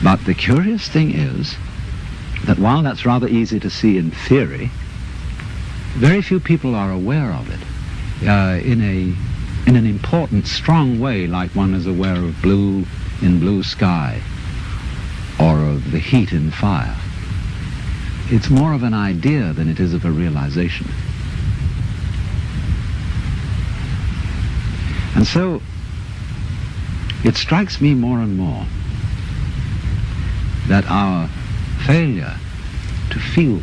But the curious thing is that while that's rather easy to see in theory, very few people are aware of it in an important, strong way, like one is aware of blue in blue sky or of the heat in fire. It's more of an idea than it is of a realization. And so it strikes me more and more that our failure to feel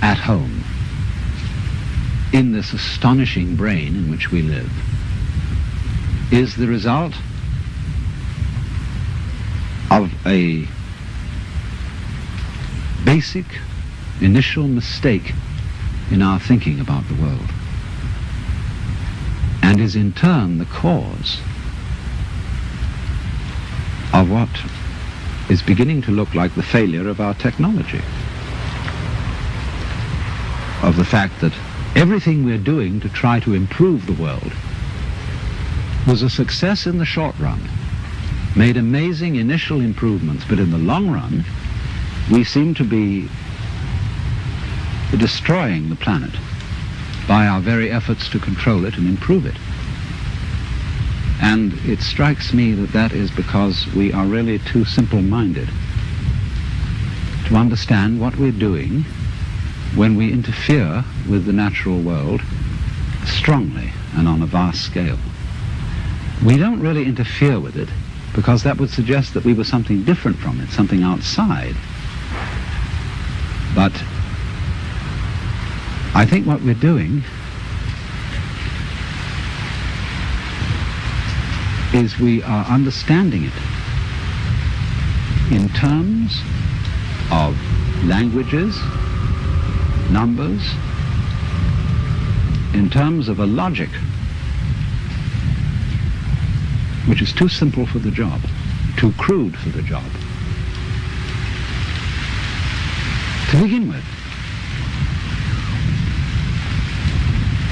at home in this astonishing brain in which we live is the result of a basic initial mistake in our thinking about the world, and is in turn the cause of what is beginning to look like the failure of our technology, of the fact that everything we're doing to try to improve the world was a success in the short run, made amazing initial improvements, but in the long run we seem to be destroying the planet by our very efforts to control it and improve it. And it strikes me that that is because we are really too simple-minded to understand what we're doing when we interfere with the natural world strongly and on a vast scale. We don't really interfere with it because that would suggest that we were something different from it, something outside. But I think what we're doing is we are understanding it in terms of languages, numbers, in terms of a logic which is too simple for the job, too crude for the job. To begin with,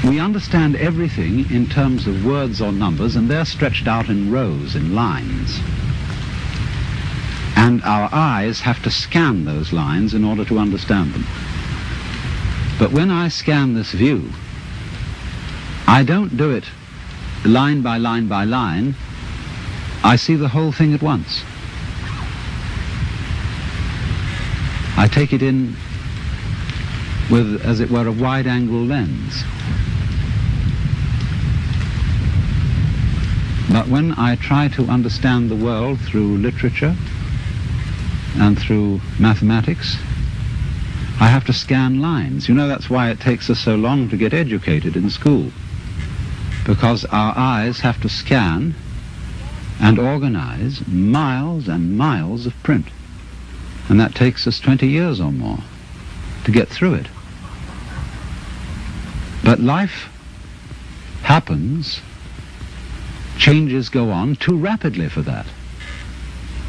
we understand everything in terms of words or numbers, and they're stretched out in rows, in lines. And our eyes have to scan those lines in order to understand them. But when I scan this view, I don't do it line by line by line. I see the whole thing at once. I take it in with, as it were, a wide-angle lens. But when I try to understand the world through literature and through mathematics, I have to scan lines. You know, that's why it takes us so long to get educated in school, because our eyes have to scan and organize miles and miles of print. And that takes us 20 years or more to get through it. But life happens, changes go on too rapidly for that.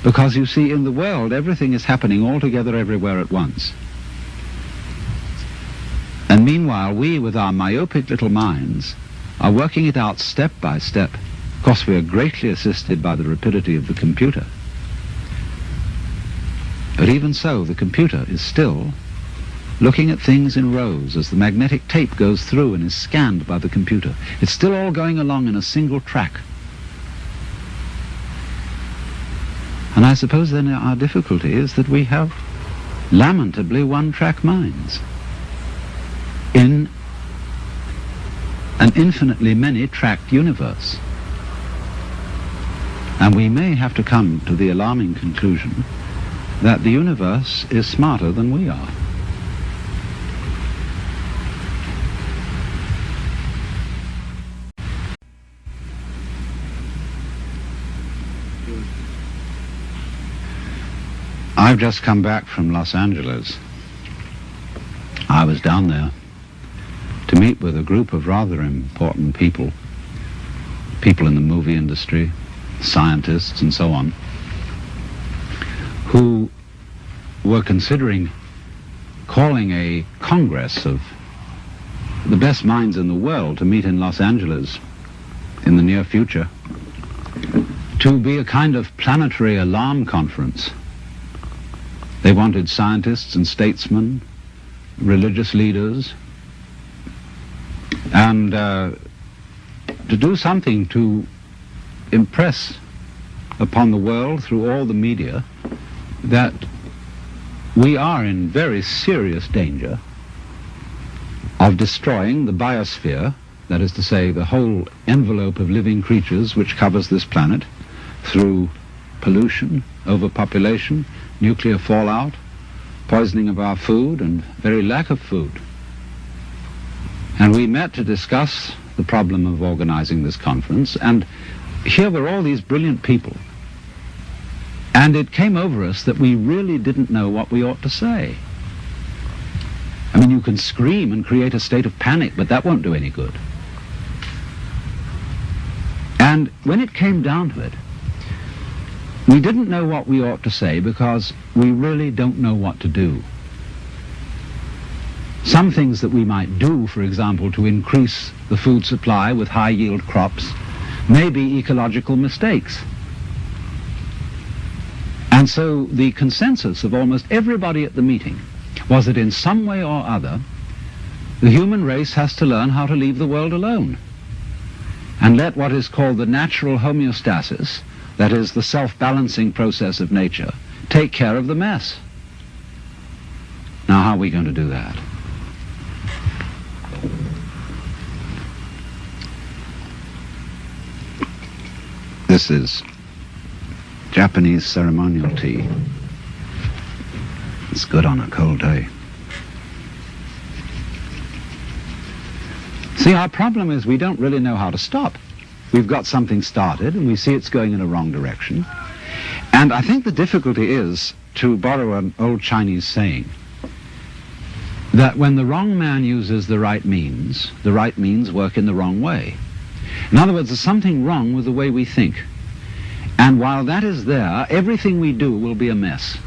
Because you see, in the world, everything is happening all together everywhere at once. And meanwhile, we, with our myopic little minds, are working it out step by step. Of course, we are greatly assisted by the rapidity of the computer. But even so, the computer is still looking at things in rows as the magnetic tape goes through and is scanned by the computer. It's still all going along in a single track. And I suppose then our difficulty is that we have lamentably one-track minds in an infinitely many-tracked universe. And we may have to come to the alarming conclusion that the universe is smarter than we are. I've just come back from Los Angeles. I was down there to meet with a group of rather important people, people in the movie industry, scientists and so on, who were considering calling a congress of the best minds in the world to meet in Los Angeles in the near future, to be a kind of planetary alarm conference They wanted scientists and statesmen, religious leaders, and to do something to impress upon the world through all the media that we are in very serious danger of destroying the biosphere, that is to say, the whole envelope of living creatures which covers this planet, through pollution, overpopulation, nuclear fallout, poisoning of our food, and very lack of food. And we met to discuss the problem of organizing this conference, and here were all these brilliant people. And it came over us that we really didn't know what we ought to say. I mean, you can scream and create a state of panic, but that won't do any good. And when it came down to it, we didn't know what we ought to say because we really don't know what to do. Some things that we might do, for example, to increase the food supply with high-yield crops, may be ecological mistakes. And so the consensus of almost everybody at the meeting was that in some way or other, the human race has to learn how to leave the world alone and let what is called the natural homeostasis, that is the self-balancing process of nature, take care of the mess. Now, how are we going to do that? This is Japanese ceremonial tea. It's good on a cold day. See, our problem is we don't really know how to stop. We've got something started and we see it's going in a wrong direction. And I think the difficulty is, to borrow an old Chinese saying, that when the wrong man uses the right means work in the wrong way. In other words, there's something wrong with the way we think. And while that is there, everything we do will be a mess.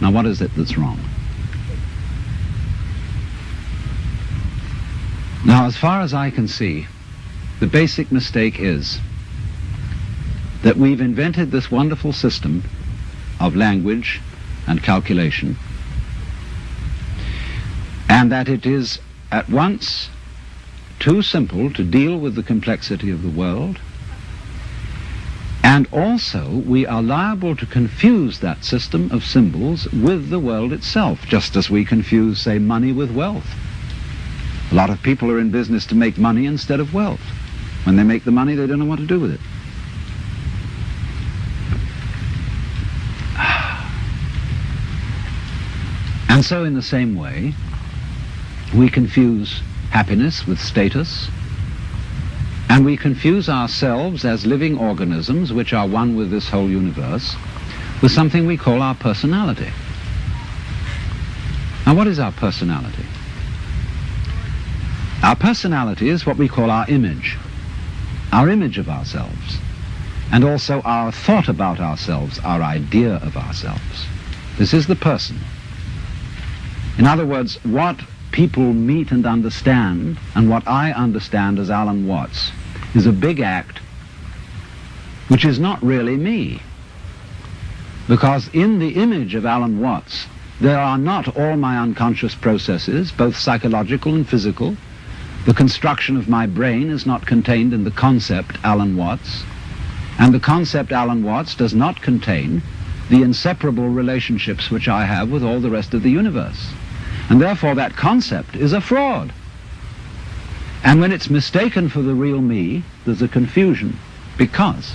Now, what is it that's wrong? Now, as far as I can see, the basic mistake is that we've invented this wonderful system of language and calculation, and that it is at once too simple to deal with the complexity of the world, and also we are liable to confuse that system of symbols with the world itself, just as we confuse, say, money with wealth. A lot of people are in business to make money instead of wealth. When they make the money, they don't know what to do with it. And so in the same way, we confuse happiness with status, and we confuse ourselves as living organisms which are one with this whole universe with something we call our personality. Now, what is our personality? Our personality is what we call our image of ourselves, and also our thought about ourselves, our idea of ourselves. This is the person. In other words, what people meet and understand, and what I understand as Alan Watts, is a big act which is not really me. Because in the image of Alan Watts, there are not all my unconscious processes, both psychological and physical. The construction of my brain is not contained in the concept Alan Watts, and the concept Alan Watts does not contain the inseparable relationships which I have with all the rest of the universe. And therefore that concept is a fraud. And when it's mistaken for the real me, there's a confusion. Because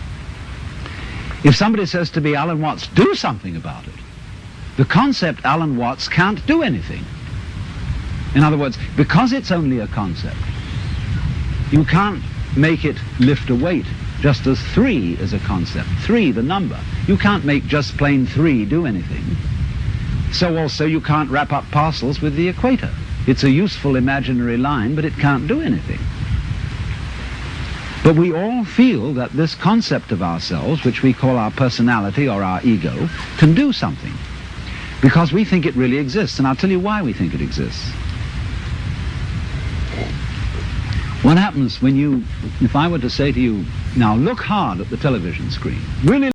if somebody says to me, Alan Watts, do something about it, the concept Alan Watts can't do anything. In other words, because it's only a concept, you can't make it lift a weight, just as 3 is a concept. 3, the number. You can't make just plain 3 do anything. So also you can't wrap up parcels with the equator. It's a useful imaginary line, but it can't do anything. But we all feel that this concept of ourselves, which we call our personality or our ego, can do something, because we think it really exists. And I'll tell you why we think it exists. What happens when if I were to say to you, now look hard at the television screen, really